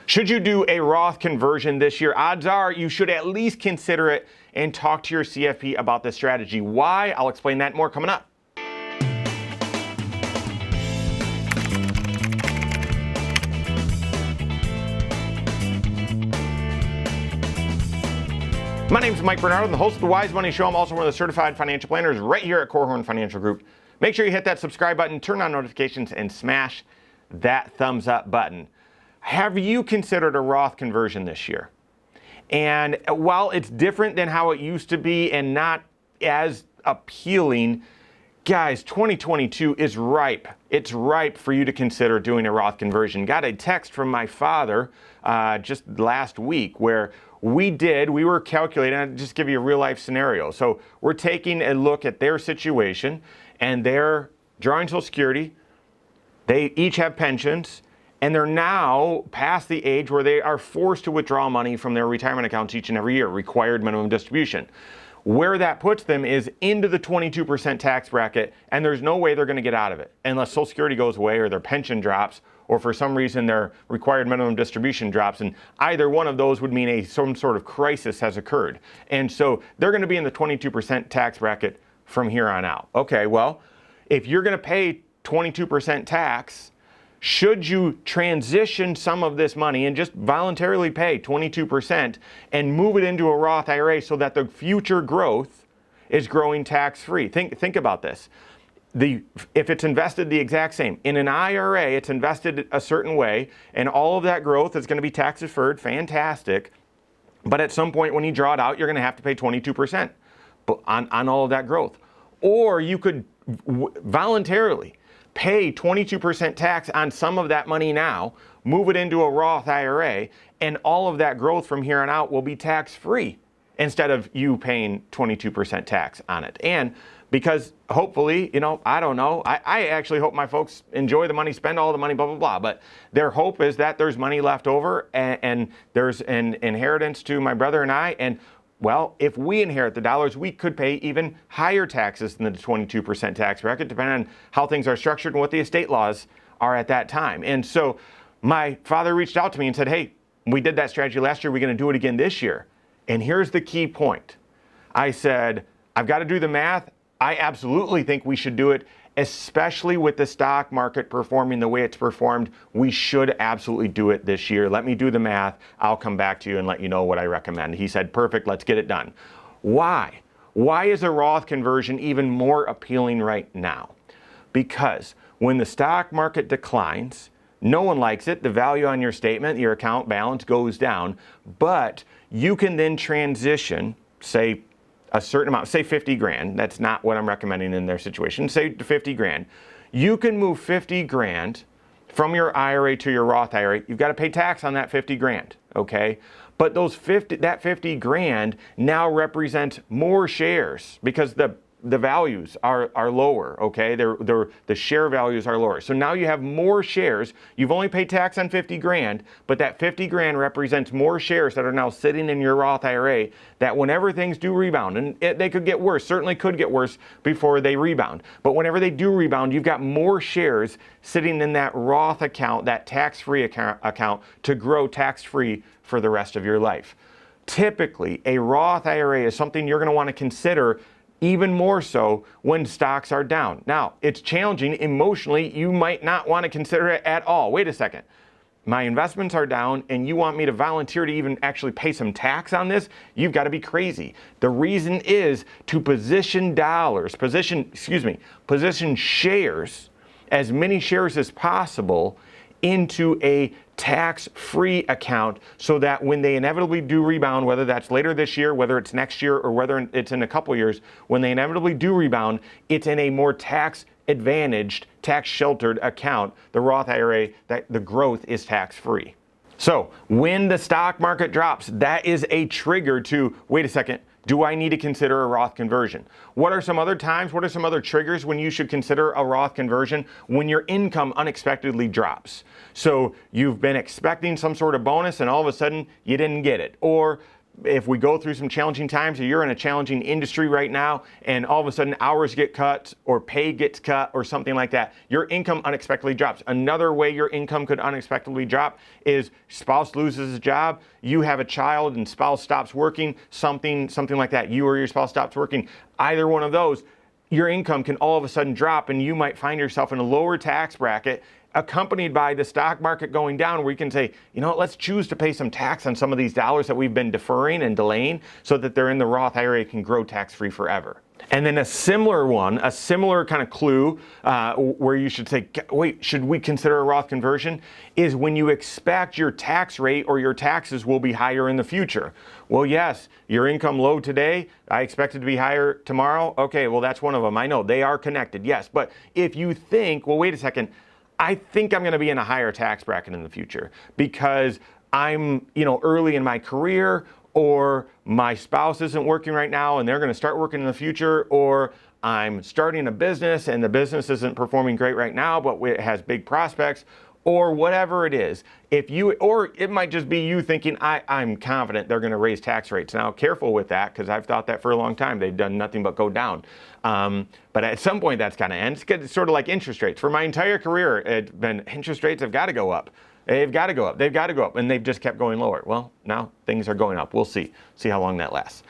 Should you do a Roth conversion this year? Odds are you should at least consider it and talk to your CFP about this strategy. Why? I'll explain that more coming up. My name is Mike Bernardo. I'm the host of the Wise Money Show. I'm also one of the certified financial planners right here at Korhorn Financial Group. Make sure you hit that subscribe button, turn on notifications, and smash that thumbs up button. Have you considered a Roth conversion this year? And while it's different than how it used to be and not as appealing, guys, 2022 is ripe. It's ripe for you to consider doing a Roth conversion. Got a text from my father just last week where we were calculating, I'll just give you a real life scenario. So we're taking a look at their situation and they're drawing Social Security. They each have pensions and they're now past the age where they are forced to withdraw money from their retirement accounts each and every year, required minimum distribution. Where that puts them is into the 22% tax bracket, and there's no way they're going to get out of it unless Social Security goes away or their pension drops or for some reason their required minimum distribution drops, and either one of those would mean some sort of crisis has occurred. And so they're going to be in the 22% tax bracket from here on out. Okay, well, if you're going to pay 22% tax, should you transition some of this money and just voluntarily pay 22% and move it into a Roth IRA so that the future growth is growing tax-free? Think about this. If it's invested the exact same, in an IRA, it's invested a certain way, and all of that growth is going to be tax-deferred, fantastic. But at some point when you draw it out, you're going to have to pay 22% on all of that growth. Or you could voluntarily pay 22% tax on some of that money now, move it into a Roth IRA, and all of that growth from here on out will be tax-free instead of you paying 22% tax on it. And because hopefully, I don't know, I actually hope my folks enjoy the money, spend all the money, blah, blah, blah. But their hope is that there's money left over and there's an inheritance to my brother and I. And well, if we inherit the dollars, we could pay even higher taxes than the 22% tax bracket, depending on how things are structured and what the estate laws are at that time. And so my father reached out to me and said, hey, we did that strategy last year. We're going to do it again this year. And here's the key point. I said, I've got to do the math. I absolutely think we should do it, especially with the stock market performing the way it's performed. We should absolutely do it this year. Let me do the math. I'll come back to you and let you know what I recommend. He said, perfect, let's get it done. Why? Why is a Roth conversion even more appealing right now? Because when the stock market declines, no one likes it. The value on your statement, your account balance goes down, but you can then transition, say, a certain amount, say 50 grand. That's not what I'm recommending in their situation. Say 50 grand. You can move 50 grand from your IRA to your Roth IRA. You've got to pay tax on that 50 grand, okay? But that 50 grand now represents more shares because the values are lower, okay? The share values are lower. So now you have more shares. You've only paid tax on 50 grand, but that 50 grand represents more shares that are now sitting in your Roth IRA that whenever things do rebound, and they could get worse, certainly could get worse before they rebound. But whenever they do rebound, you've got more shares sitting in that Roth account, that tax-free account to grow tax-free for the rest of your life. Typically, a Roth IRA is something you're going to want to consider even more so when stocks are down. Now, it's challenging emotionally. You might not want to consider it at all. Wait a second. My investments are down and you want me to volunteer to even actually pay some tax on this? You've got to be crazy. The reason is to position shares, as many shares as possible, into a tax-free account so that when they inevitably do rebound, whether that's later this year, whether it's next year, or whether it's in a couple years, when they inevitably do rebound, it's in a more tax-advantaged, tax-sheltered account, the Roth IRA, that the growth is tax-free. So when the stock market drops, that is a trigger to, wait a second, do I need to consider a Roth conversion? What are some other times, what are some other triggers when you should consider a Roth conversion? When your income unexpectedly drops. So you've been expecting some sort of bonus and all of a sudden you didn't get it. Or if we go through some challenging times, or you're in a challenging industry right now, and all of a sudden hours get cut or pay gets cut or something like that, your income unexpectedly drops. Another way your income could unexpectedly drop is spouse loses a job, you have a child and spouse stops working, something like that. You or your spouse stops working. Either one of those, your income can all of a sudden drop, and you might find yourself in a lower tax bracket, accompanied by the stock market going down, where you can say, you know what, let's choose to pay some tax on some of these dollars that we've been deferring and delaying, so that they're in the Roth IRA, can grow tax-free forever. And then a similar kind of clue where you should say, wait, should we consider a Roth conversion, is when you expect your tax rate or your taxes will be higher in the future. Well, yes, your income low today, I expect it to be higher tomorrow. Okay, well, that's one of them. I know they are connected, yes. But if you think, well, wait a second, I think I'm going to be in a higher tax bracket in the future because I'm, early in my career, or my spouse isn't working right now and they're going to start working in the future, or I'm starting a business and the business isn't performing great right now, but it has big prospects, or whatever it is. Or it might just be you thinking, I'm confident they're going to raise tax rates. Now, careful with that, because I've thought that for a long time. They've done nothing but go down. But at some point, that's going to end. It's sort of like interest rates. For my entire career, it's been interest rates have got to go up. They've got to go up. They've got to go up. And they've just kept going lower. Well, now things are going up. We'll see how long that lasts.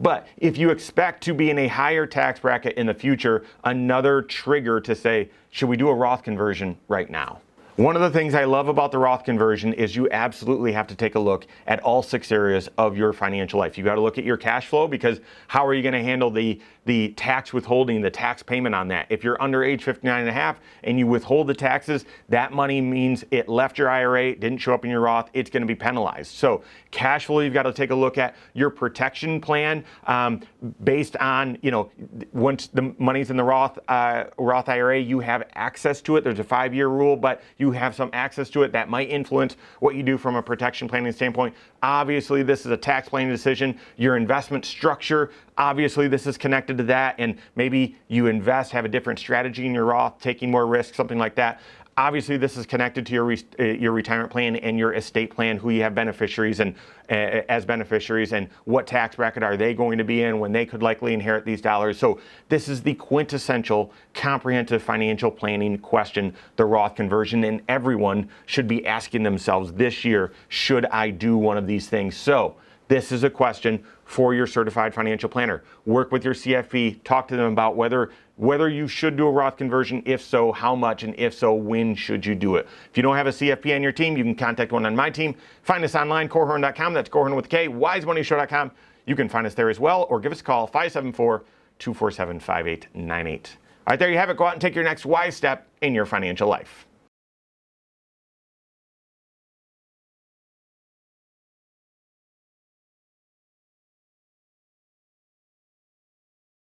But if you expect to be in a higher tax bracket in the future, another trigger to say, should we do a Roth conversion right now? One of the things I love about the Roth conversion is you absolutely have to take a look at all 6 areas of your financial life. You got to look at your cash flow, because how are you going to handle the tax withholding, the tax payment on that? If you're under age 59 and a half and you withhold the taxes, that money means it left your IRA, didn't show up in your Roth, it's going to be penalized. So cash flow, you've got to take a look at your protection plan based on, once the money's in the Roth IRA, you have access to it. There's a 5-year rule, but you have some access to it that might influence what you do from a protection planning standpoint. Obviously, this is a tax planning decision. Your investment structure, obviously, this is connected to that, and maybe you have a different strategy in your Roth, taking more risk, something like that. Obviously, this is connected to your retirement plan and your estate plan, who you have beneficiaries and as beneficiaries, and what tax bracket are they going to be in when they could likely inherit these dollars. So this is the quintessential comprehensive financial planning question, the Roth conversion, and everyone should be asking themselves this year, should I do one of these things? So this is a question for your certified financial planner. Work with your CFP, talk to them about whether you should do a Roth conversion, if so, how much, and if so, when should you do it. If you don't have a CFP on your team, you can contact one on my team. Find us online, Korhorn.com, that's Korhorn with a K, wisemoneyshow.com. You can find us there as well, or give us a call, 574-247-5898. All right, there you have it. Go out and take your next wise step in your financial life.